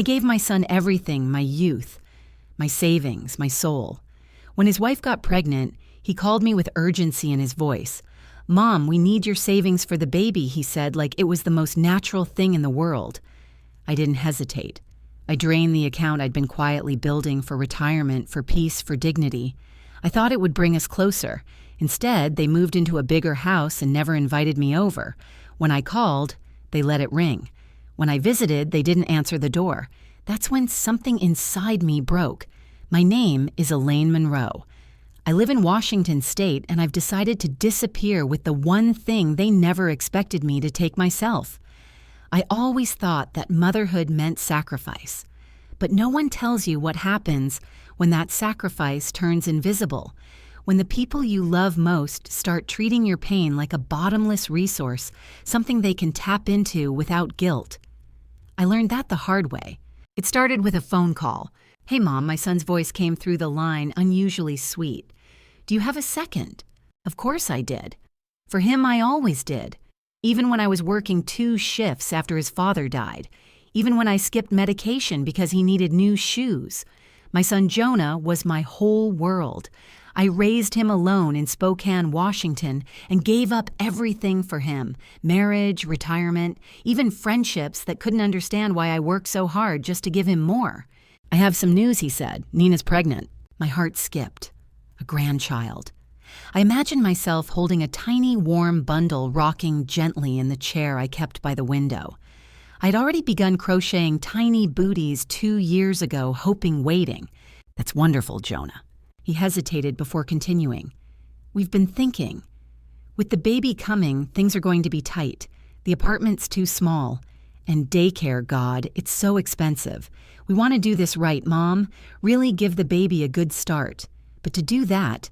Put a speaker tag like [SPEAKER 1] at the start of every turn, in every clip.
[SPEAKER 1] I gave my son everything, my youth, my savings, my soul. When his wife got pregnant, he called me with urgency in his voice. "Mom, we need your savings for the baby," he said, like it was the most natural thing in the world. I didn't hesitate. I drained the account I'd been quietly building for retirement, for peace, for dignity. I thought it would bring us closer. Instead, they moved into a bigger house and never invited me over. When I called, they let it ring. When I visited, they didn't answer the door. That's when something inside me broke. My name is Elaine Monroe. I live in Washington State, and I've decided to disappear with the one thing they never expected me to take myself. I always thought that motherhood meant sacrifice. But no one tells you what happens when that sacrifice turns invisible, when the people you love most start treating your pain like a bottomless resource, something they can tap into without guilt. I learned that the hard way. It started with a phone call. "Hey, Mom," my son's voice came through the line, unusually sweet. "Do you have a second?" Of course I did. For him, I always did. Even when I was working 2 shifts after his father died. Even when I skipped medication because he needed new shoes. My son Jonah was my whole world. I raised him alone in Spokane, Washington, and gave up everything for him. Marriage, retirement, even friendships that couldn't understand why I worked so hard just to give him more. "I have some news," he said. "Nina's pregnant." My heart skipped. A grandchild. I imagined myself holding a tiny, warm bundle rocking gently in the chair I kept by the window. I'd already begun crocheting tiny booties 2 years ago, waiting. "That's wonderful, Jonah." He hesitated before continuing. "We've been thinking. With the baby coming, things are going to be tight. The apartment's too small. And daycare, God, it's so expensive. We want to do this right, Mom. Really give the baby a good start. But to do that,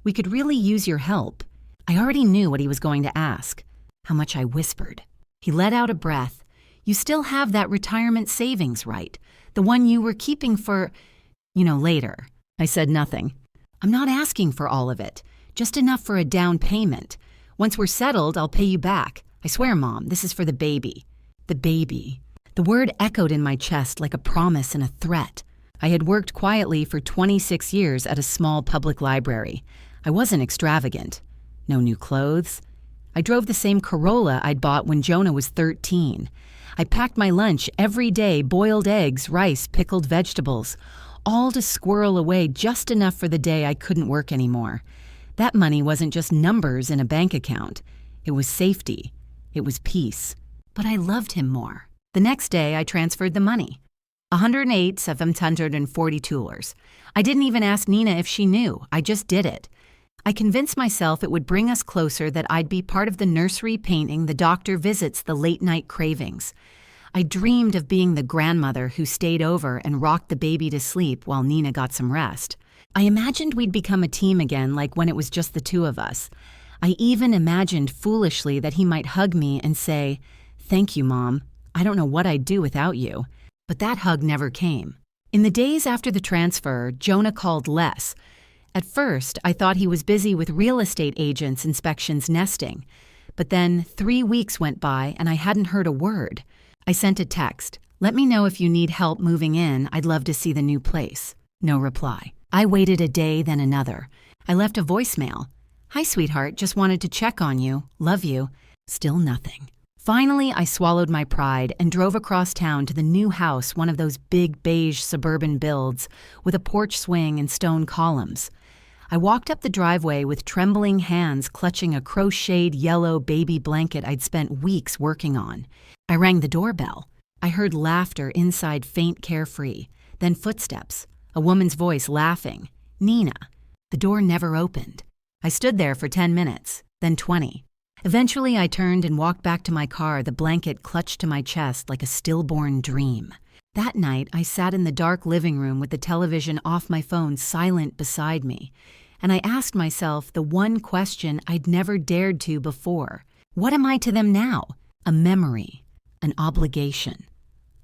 [SPEAKER 1] we could really use your help." I already knew what he was going to ask. How much I whispered. He let out a breath. "You still have that retirement savings, right? The one you were keeping for, later." I said nothing. "I'm not asking for all of it. Just enough for a down payment. Once we're settled, I'll pay you back. I swear, Mom, this is for the baby." The baby. The word echoed in my chest like a promise and a threat. I had worked quietly for 26 years at a small public library. I wasn't extravagant. No new clothes. I drove the same Corolla I'd bought when Jonah was 13. I packed my lunch every day, boiled eggs, rice, pickled vegetables, all to squirrel away just enough for the day I couldn't work anymore. That money wasn't just numbers in a bank account. It was safety. It was peace. But I loved him more. The next day, I transferred the money. 108,742. I didn't even ask Nina if she knew. I just did it. I convinced myself it would bring us closer, that I'd be part of the nursery painting the doctor visits the late-night cravings. I dreamed of being the grandmother who stayed over and rocked the baby to sleep while Nina got some rest. I imagined we'd become a team again, like when it was just the 2 of us. I even imagined foolishly that he might hug me and say, "Thank you, Mom. I don't know what I'd do without you." But that hug never came. In the days after the transfer, Jonah called less. At first, I thought he was busy with real estate agents' inspections nesting. But then 3 weeks went by and I hadn't heard a word. I sent a text. "Let me know if you need help moving in. I'd love to see the new place." No reply. I waited a day, then another. I left a voicemail. "Hi, sweetheart. Just wanted to check on you. Love you." Still nothing. Finally, I swallowed my pride and drove across town to the new house, one of those big beige suburban builds with a porch swing and stone columns. I walked up the driveway with trembling hands clutching a crocheted yellow baby blanket I'd spent weeks working on. I rang the doorbell. I heard laughter inside, faint, carefree. Then footsteps. A woman's voice laughing. "Nina." The door never opened. I stood there for 10 minutes, then 20. Eventually, I turned and walked back to my car, the blanket clutched to my chest like a stillborn dream. That night, I sat in the dark living room with the television off my phone silent beside me, and I asked myself the one question I'd never dared to before. What am I to them now? A memory, an obligation,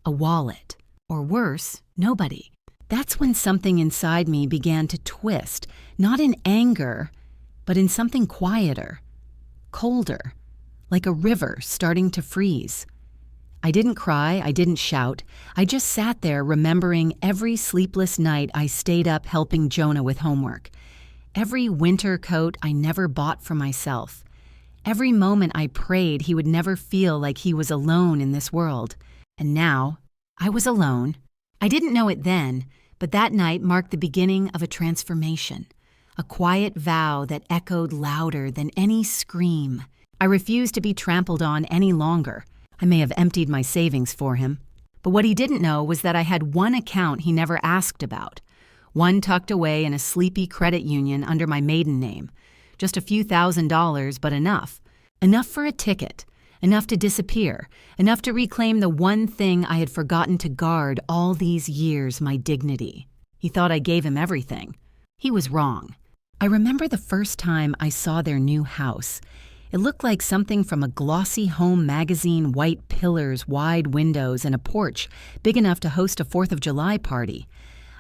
[SPEAKER 1] a wallet, or worse, nobody. That's when something inside me began to twist, not in anger, but in something quieter. Colder, like a river starting to freeze. I didn't cry, I didn't shout. I just sat there remembering every sleepless night I stayed up helping Jonah with homework. Every winter coat I never bought for myself. Every moment I prayed he would never feel like he was alone in this world. And now, I was alone. I didn't know it then, but that night marked the beginning of a transformation. A quiet vow that echoed louder than any scream. I refused to be trampled on any longer. I may have emptied my savings for him. But what he didn't know was that I had one account he never asked about. One tucked away in a sleepy credit union under my maiden name. Just a few $1,000s, but enough. Enough for a ticket. Enough to disappear. Enough to reclaim the one thing I had forgotten to guard all these years, my dignity. He thought I gave him everything. He was wrong. I remember the first time I saw their new house. It looked like something from a glossy home magazine, white pillars, wide windows, and a porch big enough to host a 4th of July party.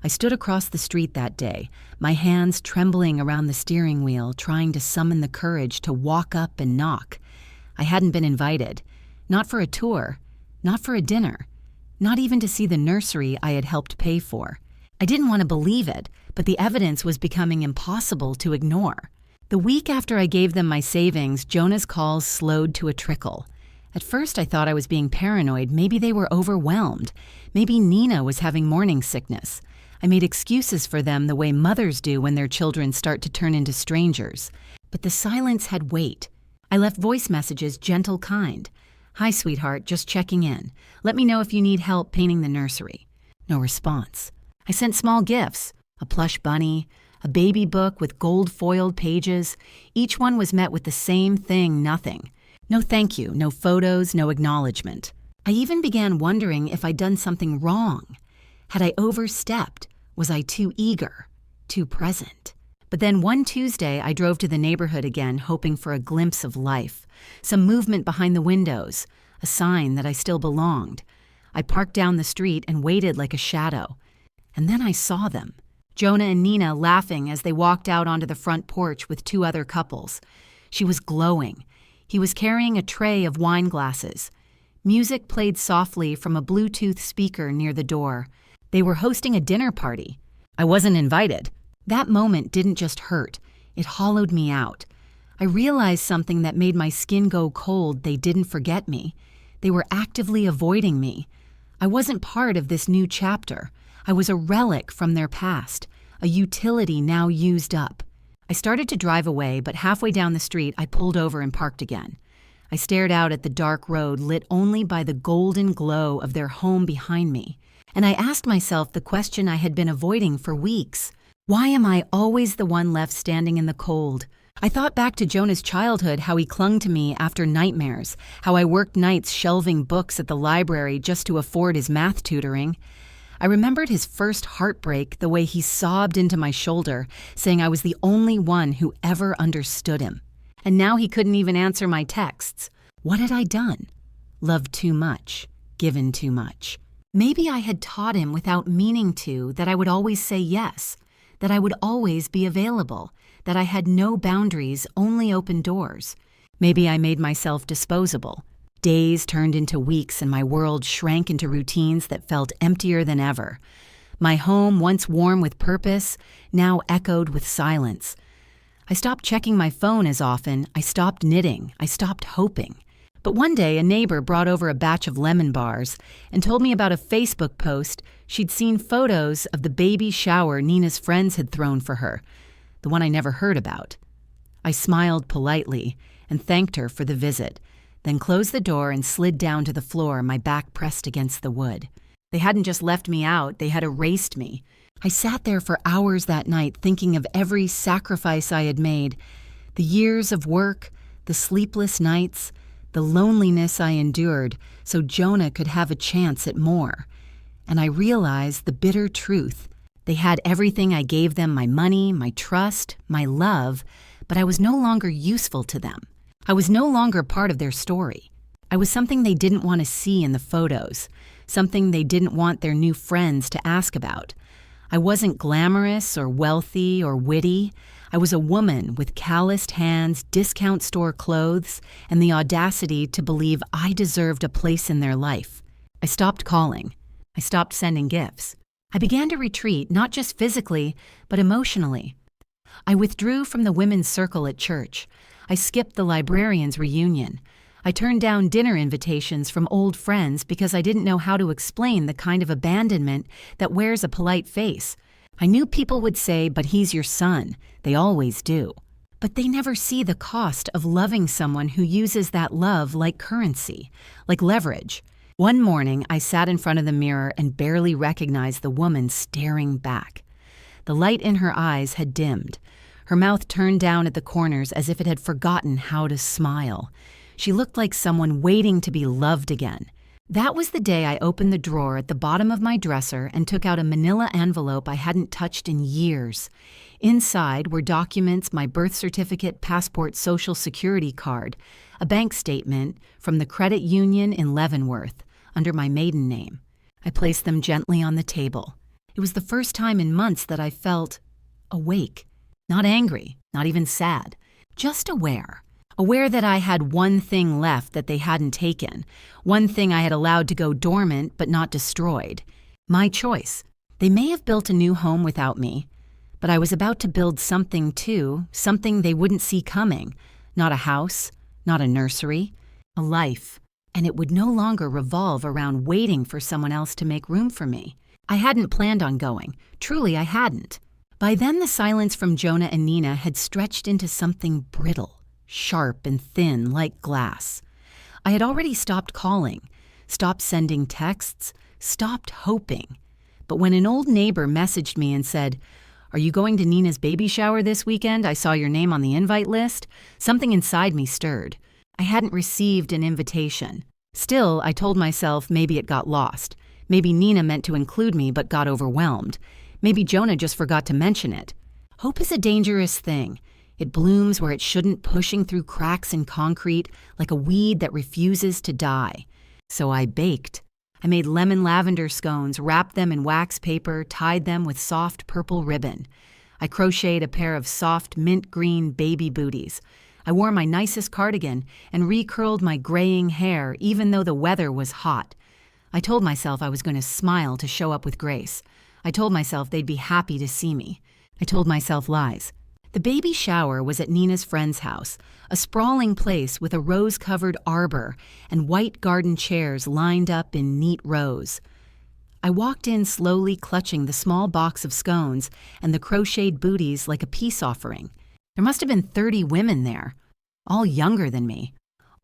[SPEAKER 1] I stood across the street that day, my hands trembling around the steering wheel, trying to summon the courage to walk up and knock. I hadn't been invited. Not for a tour. Not for a dinner. Not even to see the nursery I had helped pay for. I didn't want to believe it, but the evidence was becoming impossible to ignore. The week after I gave them my savings, Jonah's calls slowed to a trickle. At first I thought I was being paranoid. Maybe they were overwhelmed. Maybe Nina was having morning sickness. I made excuses for them the way mothers do when their children start to turn into strangers. But the silence had weight. I left voice messages, gentle, kind. "Hi, sweetheart, just checking in. Let me know if you need help painting the nursery." No response. I sent small gifts, a plush bunny, a baby book with gold-foiled pages. Each one was met with the same thing, nothing. No thank you, no photos, no acknowledgement. I even began wondering if I'd done something wrong. Had I overstepped? Was I too eager? Too present? But then one Tuesday, I drove to the neighborhood again, hoping for a glimpse of life. Some movement behind the windows, a sign that I still belonged. I parked down the street and waited like a shadow. And then I saw them. Jonah and Nina laughing as they walked out onto the front porch with 2 other couples. She was glowing. He was carrying a tray of wine glasses. Music played softly from a Bluetooth speaker near the door. They were hosting a dinner party. I wasn't invited. That moment didn't just hurt. It hollowed me out. I realized something that made my skin go cold. They didn't forget me. They were actively avoiding me. I wasn't part of this new chapter. I was a relic from their past, a utility now used up. I started to drive away, but halfway down the street, I pulled over and parked again. I stared out at the dark road lit only by the golden glow of their home behind me. And I asked myself the question I had been avoiding for weeks. Why am I always the one left standing in the cold? I thought back to Jonah's childhood, how he clung to me after nightmares, how I worked nights shelving books at the library just to afford his math tutoring. I remembered his first heartbreak, the way he sobbed into my shoulder, saying I was the only one who ever understood him. And now he couldn't even answer my texts. What had I done? Loved too much, given too much. Maybe I had taught him without meaning to that I would always say yes, that I would always be available, that I had no boundaries, only open doors. Maybe I made myself disposable. Days turned into weeks and my world shrank into routines that felt emptier than ever. My home, once warm with purpose, now echoed with silence. I stopped checking my phone as often. I stopped knitting. I stopped hoping. But one day, a neighbor brought over a batch of lemon bars and told me about a Facebook post she'd seen photos of the baby shower Nina's friends had thrown for her, the one I never heard about. I smiled politely and thanked her for the visit, then closed the door and slid down to the floor, my back pressed against the wood. They hadn't just left me out, they had erased me. I sat there for hours that night thinking of every sacrifice I had made, the years of work, the sleepless nights, the loneliness I endured so Jonah could have a chance at more. And I realized the bitter truth. They had everything I gave them, my money, my trust, my love, but I was no longer useful to them. I was no longer part of their story. I was something they didn't want to see in the photos, something they didn't want their new friends to ask about. I wasn't glamorous or wealthy or witty. I was a woman with calloused hands, discount store clothes, and the audacity to believe I deserved a place in their life. I stopped calling. I stopped sending gifts. I began to retreat, not just physically, but emotionally. I withdrew from the women's circle at church. I skipped the librarian's reunion. I turned down dinner invitations from old friends because I didn't know how to explain the kind of abandonment that wears a polite face. I knew people would say, "But he's your son." They always do. But they never see the cost of loving someone who uses that love like currency, like leverage. One morning, I sat in front of the mirror and barely recognized the woman staring back. The light in her eyes had dimmed. Her mouth turned down at the corners as if it had forgotten how to smile. She looked like someone waiting to be loved again. That was the day I opened the drawer at the bottom of my dresser and took out a manila envelope I hadn't touched in years. Inside were documents, my birth certificate, passport, social security card, a bank statement from the credit union in Leavenworth, under my maiden name. I placed them gently on the table. It was the first time in months that I felt awake. Not angry, not even sad, just aware. Aware that I had one thing left that they hadn't taken, one thing I had allowed to go dormant but not destroyed. My choice. They may have built a new home without me, but I was about to build something too, something they wouldn't see coming. Not a house, not a nursery, a life. And it would no longer revolve around waiting for someone else to make room for me. I hadn't planned on going. Truly, I hadn't. By then, the silence from Jonah and Nina had stretched into something brittle, sharp and thin like glass. I had already stopped calling, stopped sending texts, stopped hoping. But when an old neighbor messaged me and said, "Are you going to Nina's baby shower this weekend? I saw your name on the invite list," something inside me stirred. I hadn't received an invitation. Still, I told myself maybe it got lost. Maybe Nina meant to include me but got overwhelmed. Maybe Jonah just forgot to mention it. Hope is a dangerous thing. It blooms where it shouldn't, pushing through cracks in concrete like a weed that refuses to die. So I baked. I made lemon lavender scones, wrapped them in wax paper, tied them with soft purple ribbon. I crocheted a pair of soft mint green baby booties. I wore my nicest cardigan and recurled my graying hair even though the weather was hot. I told myself I was going to smile to show up with grace. I told myself they'd be happy to see me. I told myself lies. The baby shower was at Nina's friend's house, a sprawling place with a rose-covered arbor and white garden chairs lined up in neat rows. I walked in slowly, clutching the small box of scones and the crocheted booties like a peace offering. There must have been 30 women there, all younger than me,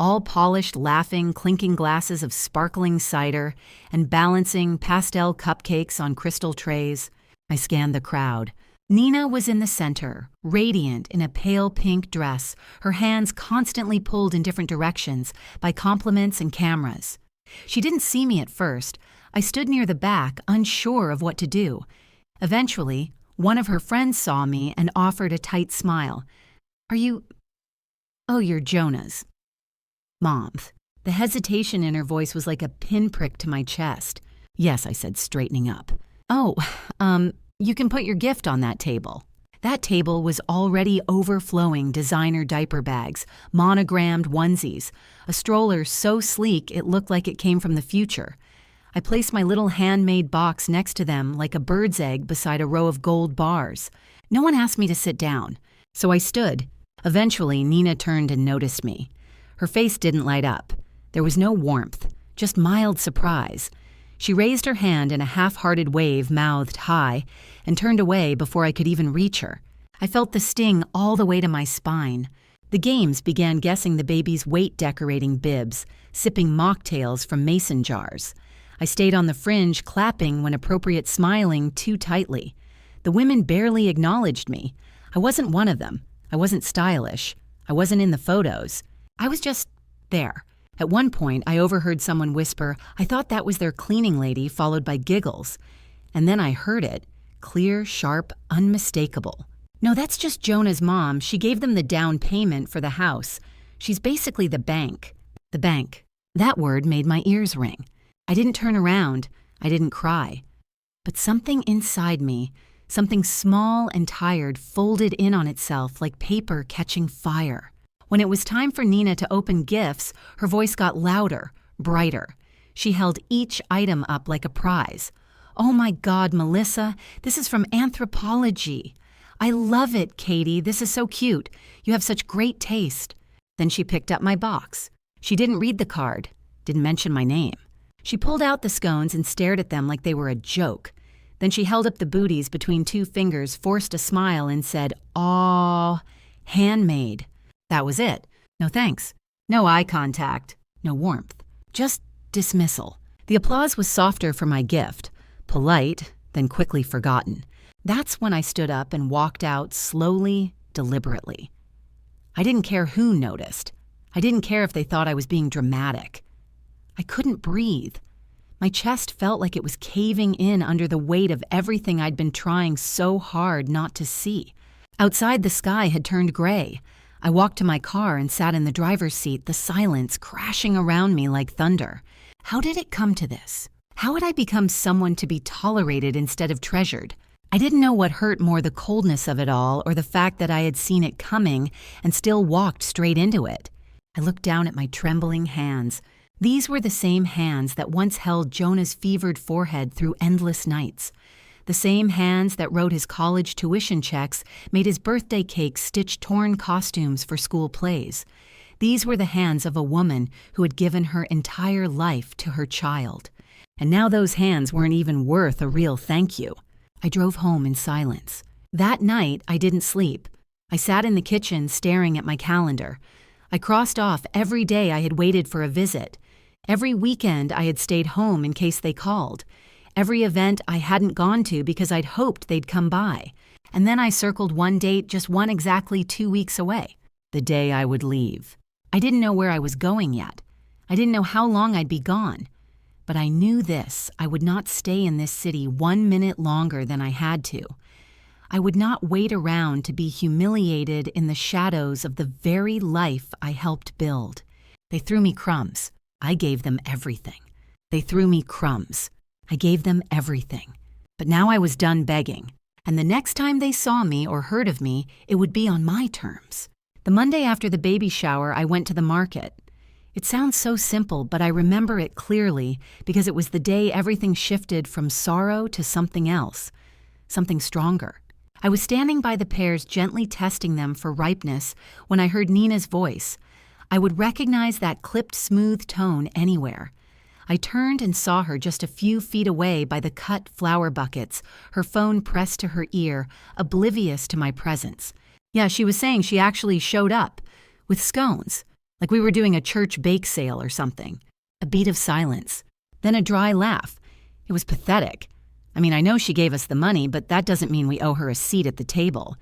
[SPEAKER 1] all polished, laughing, clinking glasses of sparkling cider and balancing pastel cupcakes on crystal trays. I scanned the crowd. Nina was in the center, radiant in a pale pink dress, her hands constantly pulled in different directions by compliments and cameras. She didn't see me at first. I stood near the back, unsure of what to do. Eventually, one of her friends saw me and offered a tight smile. "Are you... Oh, you're Jonah's mom." The hesitation in her voice was like a pinprick to my chest. "Yes," I said, straightening up. "Oh, you can put your gift on that table." That table was already overflowing designer diaper bags, monogrammed onesies, a stroller so sleek it looked like it came from the future. I placed my little handmade box next to them like a bird's egg beside a row of gold bars. No one asked me to sit down, so I stood. Eventually, Nina turned and noticed me. Her face didn't light up. There was no warmth, just mild surprise. She raised her hand in a half-hearted wave, mouthed high, and turned away before I could even reach her. I felt the sting all the way to my spine. The games began guessing the baby's weight-decorating bibs, sipping mocktails from mason jars. I stayed on the fringe, clapping when appropriate, smiling too tightly. The women barely acknowledged me. I wasn't one of them. I wasn't stylish. I wasn't in the photos. I was just there. At one point, I overheard someone whisper, "I thought that was their cleaning lady," followed by giggles. And then I heard it, clear, sharp, unmistakable. "No, that's just Jonah's mom. She gave them the down payment for the house. She's basically the bank." The bank. That word made my ears ring. I didn't turn around. I didn't cry. But something inside me, something small and tired, folded in on itself like paper catching fire. When it was time for Nina to open gifts, her voice got louder, brighter. She held each item up like a prize. "Oh my God, Melissa, this is from Anthropology. I love it, Katie. This is so cute. You have such great taste." Then she picked up my box. She didn't read the card, didn't mention my name. She pulled out the scones and stared at them like they were a joke. Then she held up the booties between 2 fingers, forced a smile, and said, "Aw, handmade." That was it. No thanks. No eye contact. No warmth. Just dismissal. The applause was softer for my gift. Polite, then quickly forgotten. That's when I stood up and walked out slowly, deliberately. I didn't care who noticed. I didn't care if they thought I was being dramatic. I couldn't breathe. My chest felt like it was caving in under the weight of everything I'd been trying so hard not to see. Outside, the sky had turned gray. I walked to my car and sat in the driver's seat, the silence crashing around me like thunder. How did it come to this? How had I become someone to be tolerated instead of treasured? I didn't know what hurt more, the coldness of it all or the fact that I had seen it coming and still walked straight into it. I looked down at my trembling hands. These were the same hands that once held Jonah's fevered forehead through endless nights. The same hands that wrote his college tuition checks, made his birthday cake, stitch torn costumes for school plays. These were the hands of a woman who had given her entire life to her child. And now those hands weren't even worth a real thank you. I drove home in silence. That night, I didn't sleep. I sat in the kitchen staring at my calendar. I crossed off every day I had waited for a visit. Every weekend I had stayed home in case they called. Every event I hadn't gone to because I'd hoped they'd come by. And then I circled one date, just one exactly 2 weeks away, the day I would leave. I didn't know where I was going yet. I didn't know how long I'd be gone. But I knew this: I would not stay in this city 1 minute longer than I had to. I would not wait around to be humiliated in the shadows of the very life I helped build. They threw me crumbs. I gave them everything. They threw me crumbs. I gave them everything. But now I was done begging. And the next time they saw me or heard of me, it would be on my terms. The Monday after the baby shower, I went to the market. It sounds so simple, but I remember it clearly because it was the day everything shifted from sorrow to something else, something stronger. I was standing by the pears, gently testing them for ripeness, when I heard Nina's voice. I would recognize that clipped, smooth tone anywhere. I turned and saw her just a few feet away by the cut flower buckets, her phone pressed to her ear, oblivious to my presence. Yeah, she was saying she actually showed up, with scones, like we were doing a church bake sale or something. A beat of silence, then a dry laugh. It was pathetic. I mean, I know she gave us the money, but that doesn't mean we owe her a seat at the table.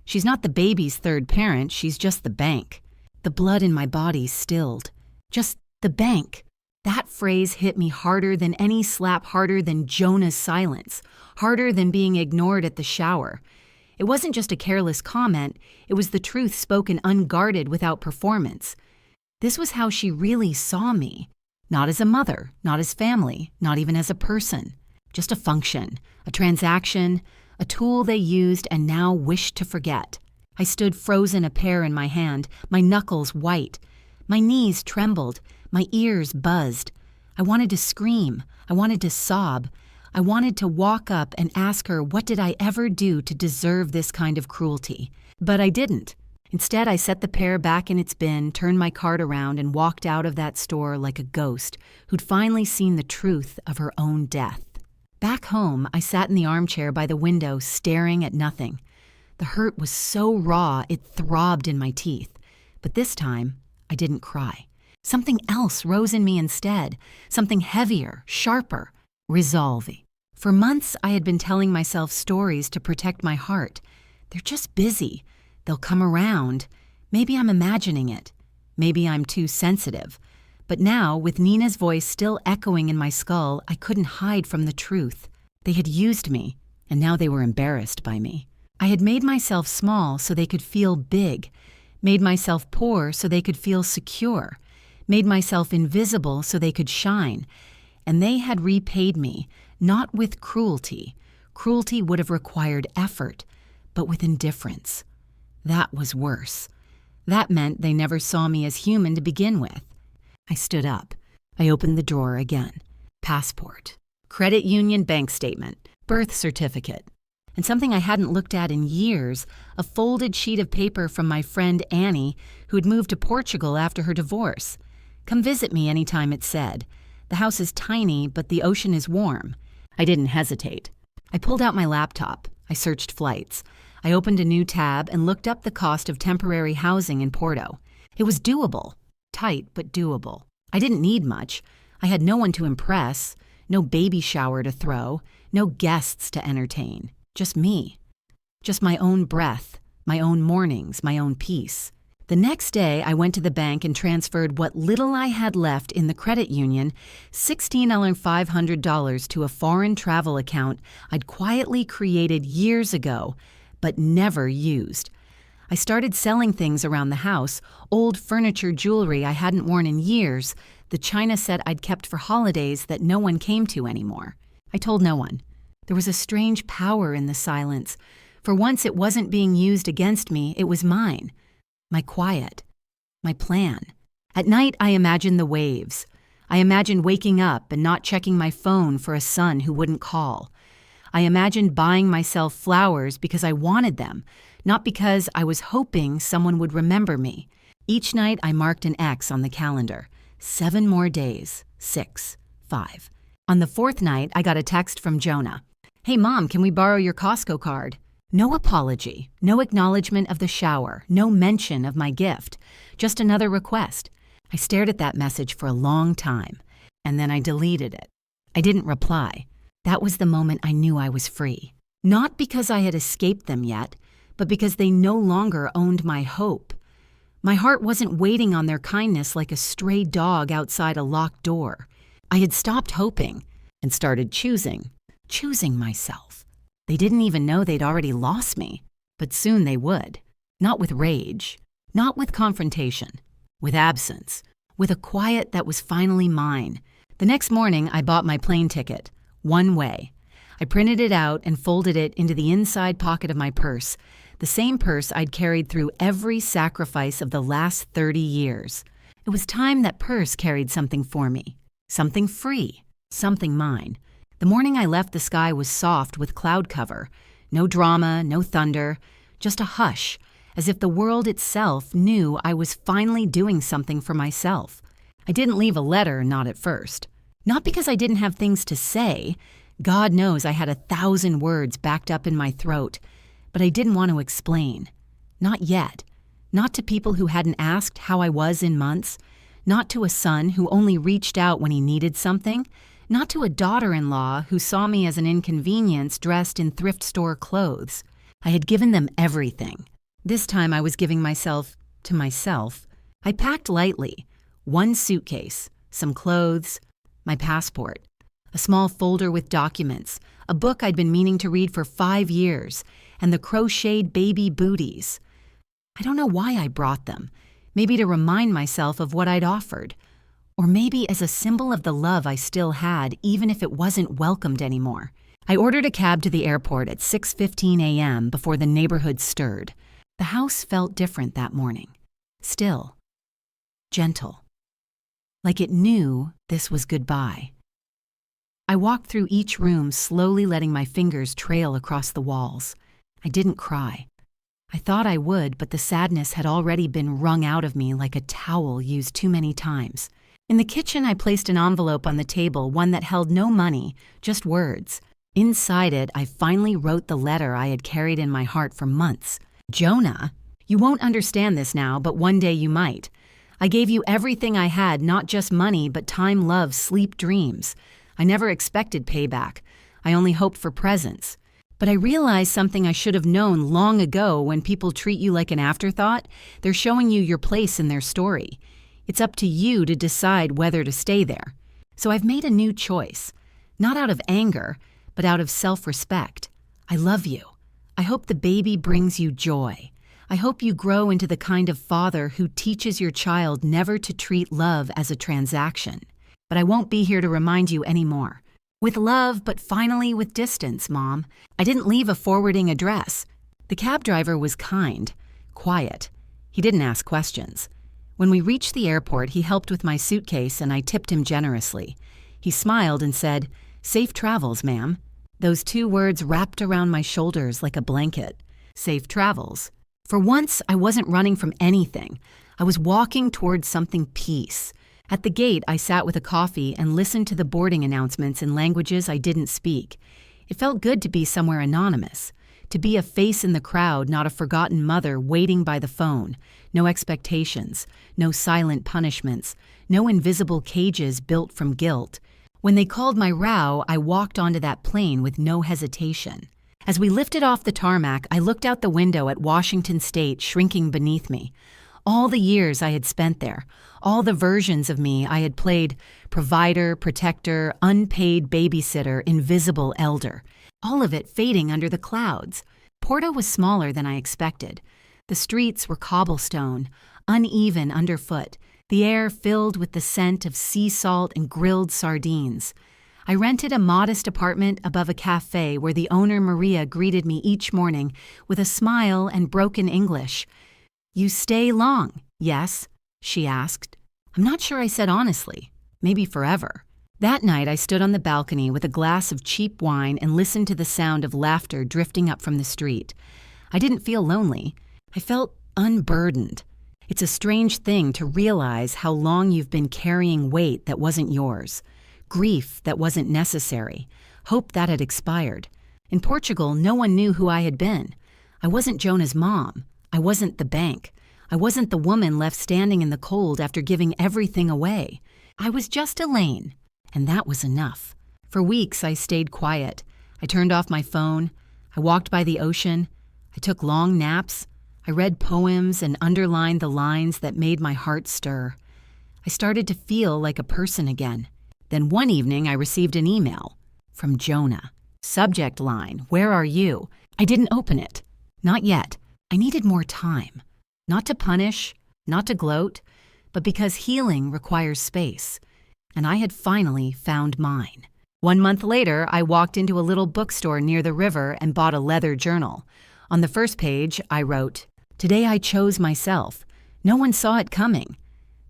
[SPEAKER 1] She's not the baby's third parent, she's just the bank. The blood in my body stilled. Just the bank. That phrase hit me harder than any slap, harder than Jonah's silence, harder than being ignored at the shower. It wasn't just a careless comment, it was the truth spoken unguarded without performance. This was how she really saw me. Not as a mother, not as family, not even as a person. Just a function, a transaction, a tool they used and now wished to forget. I stood frozen, a pear in my hand, my knuckles white. My knees trembled, my ears buzzed. I wanted to scream, I wanted to sob. I wanted to walk up and ask her, what did I ever do to deserve this kind of cruelty? But I didn't. Instead, I set the pear back in its bin, turned my cart around, and walked out of that store like a ghost who'd finally seen the truth of her own death. Back home, I sat in the armchair by the window, staring at nothing. The hurt was so raw, it throbbed in my teeth. But this time, I didn't cry. Something else rose in me instead, something heavier, sharper, resolve. For months, I had been telling myself stories to protect my heart. They're just busy. They'll come around. Maybe I'm imagining it. Maybe I'm too sensitive. But now, with Nina's voice still echoing in my skull, I couldn't hide from the truth. They had used me, and now they were embarrassed by me. I had made myself small so they could feel big, made myself poor so they could feel secure, made myself invisible so they could shine. And they had repaid me, Not with cruelty. Cruelty would have required effort, but with indifference. That was worse. That meant they never saw me as human to begin with. I stood up. I opened the drawer again. Passport, credit union bank statement, birth certificate, and something I hadn't looked at in years, a folded sheet of paper from my friend Annie, who had moved to Portugal after her divorce. Come visit me anytime, it said. The house is tiny, but the ocean is warm. I didn't hesitate. I pulled out my laptop. I searched flights. I opened a new tab and looked up the cost of temporary housing in Porto. It was doable. Tight, but doable. I didn't need much. I had no one to impress, no baby shower to throw, no guests to entertain. Just me. Just my own breath, my own mornings, my own peace. The next day, I went to the bank and transferred what little I had left in the credit union, $16,500, to a foreign travel account I'd quietly created years ago, but never used. I started selling things around the house, old furniture, jewelry I hadn't worn in years, the china set I'd kept for holidays that no one came to anymore. I told no one. There was a strange power in the silence. For once it wasn't being used against me, it was mine. My quiet. My plan. At night I imagined the waves. I imagined waking up and not checking my phone for a son who wouldn't call. I imagined buying myself flowers because I wanted them, not because I was hoping someone would remember me. Each night I marked an X on the calendar. 7 more days. 6. 5. On the 4th night, I got a text from Jonah. Hey Mom, can we borrow your Costco card? No apology, no acknowledgement of the shower, no mention of my gift, just another request. I stared at that message for a long time, and then I deleted it. I didn't reply. That was the moment I knew I was free. Not because I had escaped them yet, but because they no longer owned my hope. My heart wasn't waiting on their kindness like a stray dog outside a locked door. I had stopped hoping and started choosing myself. They didn't even know they'd already lost me, but soon they would. Not with rage, not with confrontation, with absence, with a quiet that was finally mine. The next morning, I bought my plane ticket, one way. I printed it out and folded it into the inside pocket of my purse, the same purse I'd carried through every sacrifice of the last 30 years. It was time that purse carried something for me, something free, something mine. The morning I left, the sky was soft with cloud cover. No drama, no thunder, just a hush, as if the world itself knew I was finally doing something for myself. I didn't leave a letter, not at first. Not because I didn't have things to say. God knows I had 1,000 words backed up in my throat. But I didn't want to explain. Not yet. Not to people who hadn't asked how I was in months. Not to a son who only reached out when he needed something. Not to a daughter-in-law who saw me as an inconvenience dressed in thrift store clothes. I had given them everything. This time I was giving myself to myself. I packed lightly. 1 suitcase, some clothes, my passport, a small folder with documents, a book I'd been meaning to read for 5 years, and the crocheted baby booties. I don't know why I brought them. Maybe to remind myself of what I'd offered. Or maybe as a symbol of the love I still had, even if it wasn't welcomed anymore. I ordered a cab to the airport at 6:15 a.m. before the neighborhood stirred. The house felt different that morning. Still. Gentle. Like it knew this was goodbye. I walked through each room, slowly letting my fingers trail across the walls. I didn't cry. I thought I would, but the sadness had already been wrung out of me like a towel used too many times. In the kitchen, I placed an envelope on the table, one that held no money, just words. Inside it, I finally wrote the letter I had carried in my heart for months. Jonah, you won't understand this now, but one day you might. I gave you everything I had, not just money, but time, love, sleep, dreams. I never expected payback. I only hoped for presents. But I realized something I should have known long ago. When people treat you like an afterthought, they're showing you your place in their story. It's up to you to decide whether to stay there. So I've made a new choice. Not out of anger, but out of self-respect. I love you. I hope the baby brings you joy. I hope you grow into the kind of father who teaches your child never to treat love as a transaction. But I won't be here to remind you anymore. With love, but finally with distance, Mom. I didn't leave a forwarding address. The cab driver was kind, quiet. He didn't ask questions. When we reached the airport, he helped with my suitcase and I tipped him generously. He smiled and said, "Safe travels, ma'am." Those 2 words wrapped around my shoulders like a blanket. Safe travels. For once, I wasn't running from anything. I was walking towards something peace. At the gate, I sat with a coffee and listened to the boarding announcements in languages I didn't speak. It felt good to be somewhere anonymous, to be a face in the crowd, not a forgotten mother waiting by the phone. No expectations, no silent punishments, no invisible cages built from guilt. When they called my row, I walked onto that plane with no hesitation. As we lifted off the tarmac, I looked out the window at Washington State shrinking beneath me. All the years I had spent there, all the versions of me I had played: provider, protector, unpaid babysitter, invisible elder. All of it fading under the clouds. Porto was smaller than I expected. The streets were cobblestone, uneven underfoot, the air filled with the scent of sea salt and grilled sardines. I rented a modest apartment above a cafe where the owner, Maria, greeted me each morning with a smile and broken English. "You stay long, yes?" she asked. I'm not sure I said honestly. Maybe forever. That night I stood on the balcony with a glass of cheap wine and listened to the sound of laughter drifting up from the street. I didn't feel lonely. I felt unburdened. It's a strange thing to realize how long you've been carrying weight that wasn't yours, grief that wasn't necessary, hope that had expired. In Portugal, no one knew who I had been. I wasn't Jonah's mom. I wasn't the bank. I wasn't the woman left standing in the cold after giving everything away. I was just Elaine, and that was enough. For weeks, I stayed quiet. I turned off my phone. I walked by the ocean. I took long naps. I read poems and underlined the lines that made my heart stir. I started to feel like a person again. Then one evening, I received an email from Jonah. Subject line, "Where are you?" I didn't open it. Not yet. I needed more time. Not to punish, not to gloat, but because healing requires space. And I had finally found mine. 1 month later, I walked into a little bookstore near the river and bought a leather journal. On the first page, I wrote, "Today I chose myself. No one saw it coming.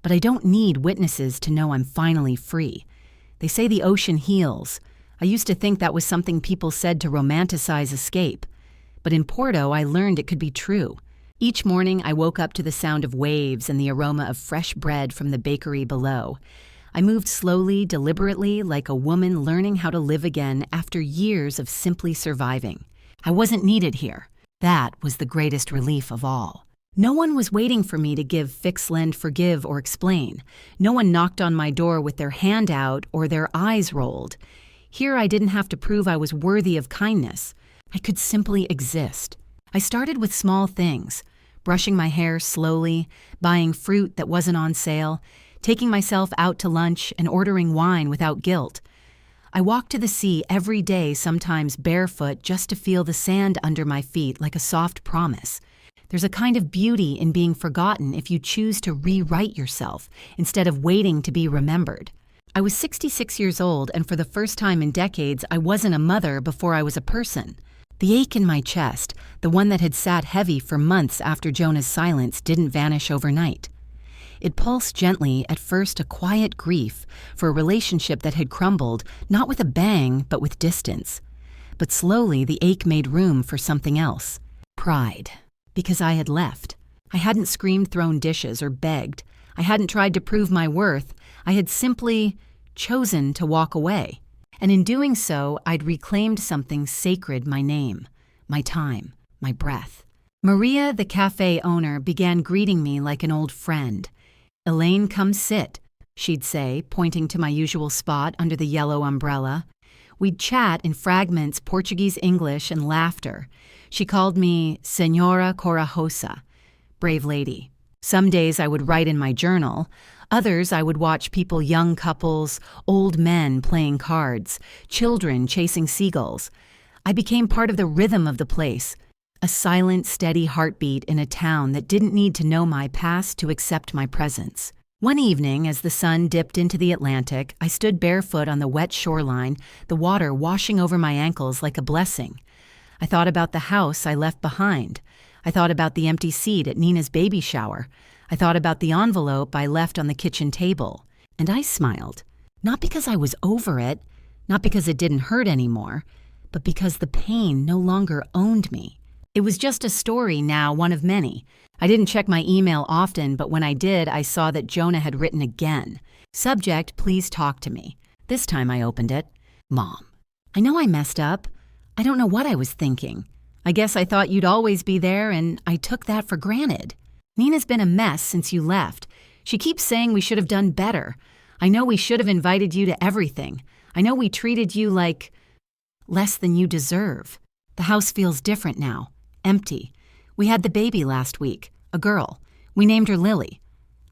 [SPEAKER 1] But I don't need witnesses to know I'm finally free. They say the ocean heals. I used to think that was something people said to romanticize escape. But in Porto, I learned it could be true. Each morning, I woke up to the sound of waves and the aroma of fresh bread from the bakery below. I moved slowly, deliberately, like a woman learning how to live again after years of simply surviving. I wasn't needed here. That was the greatest relief of all. No one was waiting for me to give, fix, lend, forgive, or explain. No one knocked on my door with their hand out or their eyes rolled. Here, I didn't have to prove I was worthy of kindness. I could simply exist. I started with small things: brushing my hair slowly, buying fruit that wasn't on sale, taking myself out to lunch, and ordering wine without guilt. I walked to the sea every day, sometimes barefoot, just to feel the sand under my feet like a soft promise. There's a kind of beauty in being forgotten if you choose to rewrite yourself instead of waiting to be remembered. I was 66 years old, and for the first time in decades, I wasn't a mother before I was a person. The ache in my chest, the one that had sat heavy for months after Jonah's silence, didn't vanish overnight. It pulsed gently, at first a quiet grief for a relationship that had crumbled, not with a bang, but with distance. But slowly the ache made room for something else. Pride. Because I had left. I hadn't screamed, thrown dishes, or begged. I hadn't tried to prove my worth. I had simply chosen to walk away. And in doing so, I'd reclaimed something sacred: my name, my time, my breath. Maria, the cafe owner, began greeting me like an old friend. "Elaine, come sit," she'd say, pointing to my usual spot under the yellow umbrella. We'd chat in fragments, Portuguese, English, and laughter. She called me Senhora Corajosa, brave lady. Some days I would write in my journal. Others I would watch people, young couples, old men playing cards, children chasing seagulls. I became part of the rhythm of the place, a silent, steady heartbeat in a town that didn't need to know my past to accept my presence. One evening, as the sun dipped into the Atlantic, I stood barefoot on the wet shoreline, the water washing over my ankles like a blessing. I thought about the house I left behind. I thought about the empty seat at Nina's baby shower. I thought about the envelope I left on the kitchen table. And I smiled. Not because I was over it, not because it didn't hurt anymore, but because the pain no longer owned me. It was just a story now, one of many. I didn't check my email often, but when I did, I saw that Jonah had written again. Subject, please talk to me. This time I opened it. Mom, I know I messed up. I don't know what I was thinking. I guess I thought you'd always be there, and I took that for granted. Nina's been a mess since you left. She keeps saying we should have done better. I know we should have invited you to everything. I know we treated you like less than you deserve. The house feels different now, empty. We had the baby last week, a girl. We named her Lily.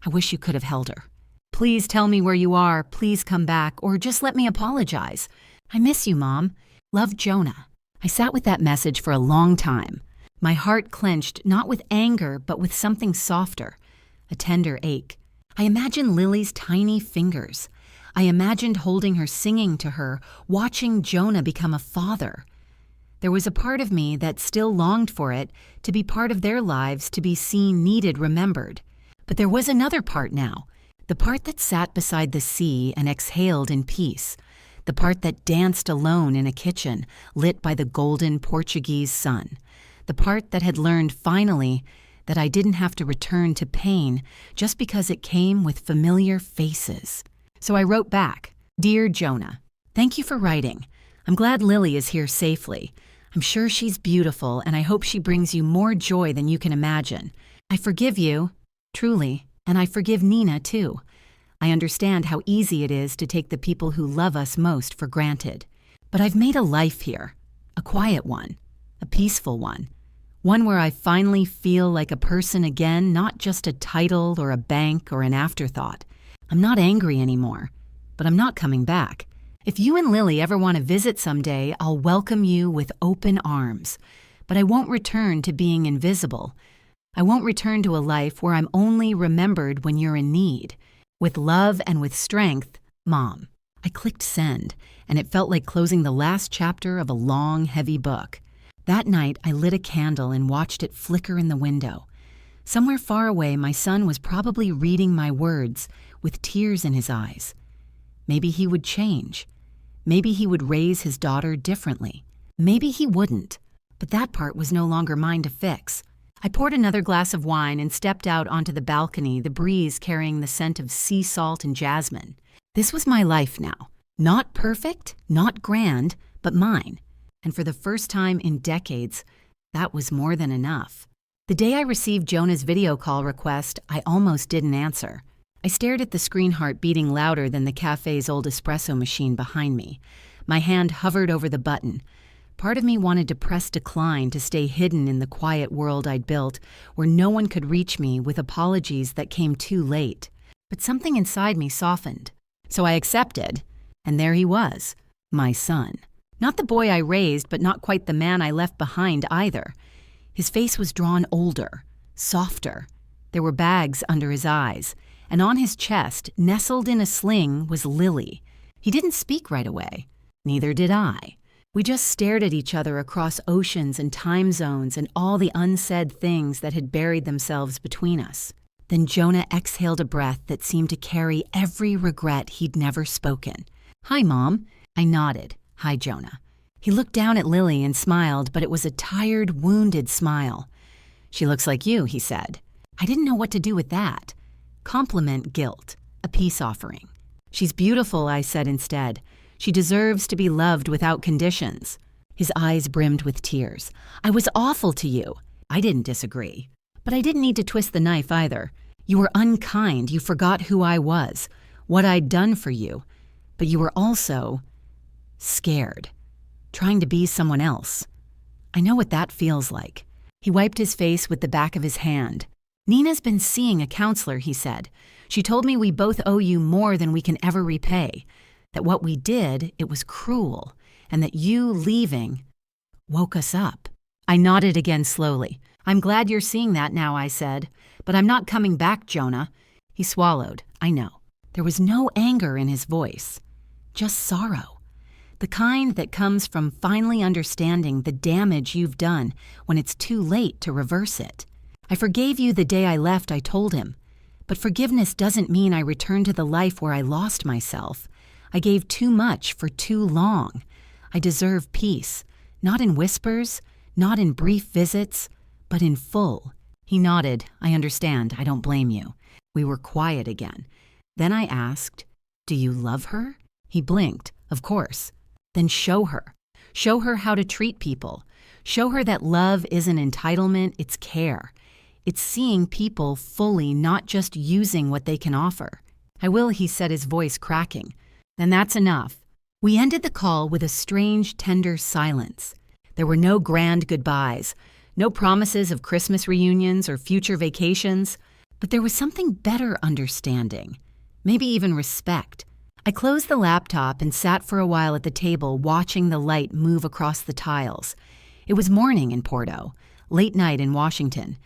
[SPEAKER 1] I wish you could have held her. Please tell me where you are. Please come back, or just let me apologize. I miss you, Mom. Love, Jonah. I sat with that message for a long time. My heart clenched, not with anger, but with something softer, a tender ache. I imagined Lily's tiny fingers. I imagined holding her, singing to her, watching Jonah become a father. There was a part of me that still longed for it, to be part of their lives, to be seen, needed, remembered. But there was another part now, the part that sat beside the sea and exhaled in peace, the part that danced alone in a kitchen lit by the golden Portuguese sun, the part that had learned finally that I didn't have to return to pain just because it came with familiar faces. So I wrote back, Dear Jonah, thank you for writing. I'm glad Lily is here safely. I'm sure she's beautiful, and I hope she brings you more joy than you can imagine. I forgive you, truly, and I forgive Nina too. I understand how easy it is to take the people who love us most for granted. But I've made a life here, a quiet one, a peaceful one where I finally feel like a person again, not just a title or a bank or an afterthought. I'm not angry anymore, but I'm not coming back. If you and Lily ever want to visit someday, I'll welcome you with open arms. But I won't return to being invisible. I won't return to a life where I'm only remembered when you're in need. With love and with strength, Mom. I clicked send, and it felt like closing the last chapter of a long, heavy book. That night, I lit a candle and watched it flicker in the window. Somewhere far away, my son was probably reading my words with tears in his eyes. Maybe he would change. Maybe he would raise his daughter differently. Maybe he wouldn't, but that part was no longer mine to fix. I poured another glass of wine and stepped out onto the balcony, the breeze carrying the scent of sea salt and jasmine. This was my life now. Not perfect, not grand, but mine. And for the first time in decades, that was more than enough. The day I received Jonah's video call request, I almost didn't answer. I stared at the screen heart beating louder than the cafe's old espresso machine behind me. My hand hovered over the button. Part of me wanted to press decline to stay hidden in the quiet world I'd built, where no one could reach me with apologies that came too late. But something inside me softened. So I accepted, and there he was, my son. Not the boy I raised, but not quite the man I left behind either. His face was drawn older, softer. There were bags under his eyes, and on his chest, nestled in a sling, was Lily. He didn't speak right away. Neither did I. We just stared at each other across oceans and time zones and all the unsaid things that had buried themselves between us. Then Jonah exhaled a breath that seemed to carry every regret he'd never spoken. Hi, Mom. I nodded. Hi, Jonah. He looked down at Lily and smiled, but it was a tired, wounded smile. She looks like you, he said. I didn't know what to do with that. Compliment guilt, a peace offering. She's beautiful, I said instead. She deserves to be loved without conditions. His eyes brimmed with tears. I was awful to you. I didn't disagree. But I didn't need to twist the knife either. You were unkind. You forgot who I was, what I'd done for you. But you were also scared, trying to be someone else. I know what that feels like. He wiped his face with the back of his hand. Nina's been seeing a counselor, he said. She told me we both owe you more than we can ever repay, that what we did, it was cruel, and that you leaving woke us up. I nodded again slowly. I'm glad you're seeing that now, I said. But I'm not coming back, Jonah. He swallowed. I know. There was no anger in his voice, just sorrow. The kind that comes from finally understanding the damage you've done when it's too late to reverse it. I forgave you the day I left, I told him. But forgiveness doesn't mean I return to the life where I lost myself. I gave too much for too long. I deserve peace, not in whispers, not in brief visits, but in full. He nodded. I understand. I don't blame you. We were quiet again. Then I asked, do you love her? He blinked. Of course. Then show her. Show her how to treat people. Show her that love isn't entitlement, it's care. It's seeing people fully, not just using what they can offer. I will, he said, his voice cracking. Then that's enough. We ended the call with a strange, tender silence. There were no grand goodbyes, no promises of Christmas reunions or future vacations, but there was something better understanding, maybe even respect. I closed the laptop and sat for a while at the table watching the light move across the tiles. It was morning in Porto, late night in Washington,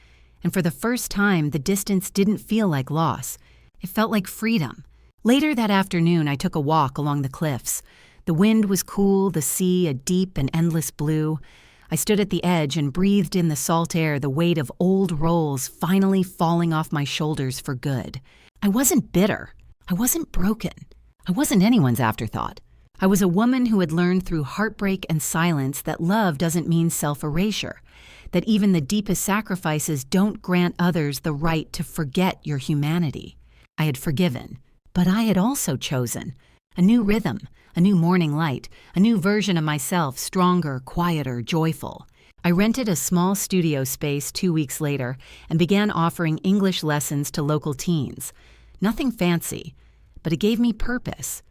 [SPEAKER 1] and for the first time the distance didn't feel like loss. It felt like freedom. Later that afternoon I took a walk along the cliffs. The wind was cool, the sea a deep and endless blue. I stood at the edge and breathed in the salt air, the weight of old rolls finally falling off my shoulders for good. I wasn't bitter. I wasn't broken. I wasn't anyone's afterthought. I was a woman who had learned through heartbreak and silence that love doesn't mean self-erasure, that even the deepest sacrifices don't grant others the right to forget your humanity. I had forgiven, but I had also chosen a new rhythm, a new morning light, a new version of myself, stronger, quieter, joyful. I rented a small studio space 2 weeks later and began offering English lessons to local teens. Nothing fancy, but it gave me purpose,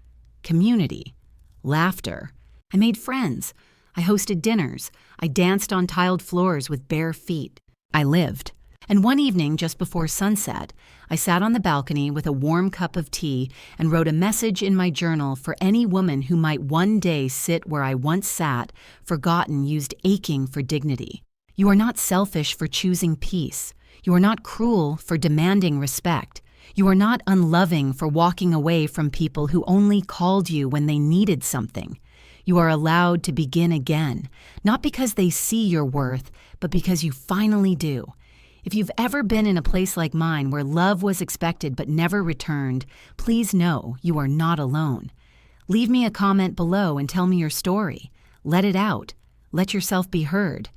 [SPEAKER 1] community, laughter. I made friends. I hosted dinners. I danced on tiled floors with bare feet. I lived. And one evening, just before sunset, I sat on the balcony with a warm cup of tea and wrote a message in my journal for any woman who might one day sit where I once sat, forgotten, used, aching for dignity. You are not selfish for choosing peace. You are not cruel for demanding respect. You are not unloving for walking away from people who only called you when they needed something. You are allowed to begin again, not because they see your worth, but because you finally do. If you've ever been in a place like mine where love was expected but never returned, please know you are not alone. Leave me a comment below and tell me your story. Let it out. Let yourself be heard.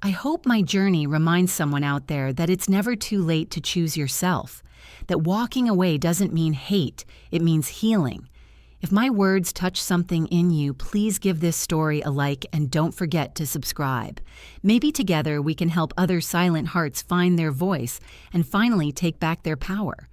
[SPEAKER 1] I hope my journey reminds someone out there that it's never too late to choose yourself, that walking away doesn't mean hate, it means healing. If my words touch something in you, please give this story a like and don't forget to subscribe. Maybe together we can help other silent hearts find their voice and finally take back their power.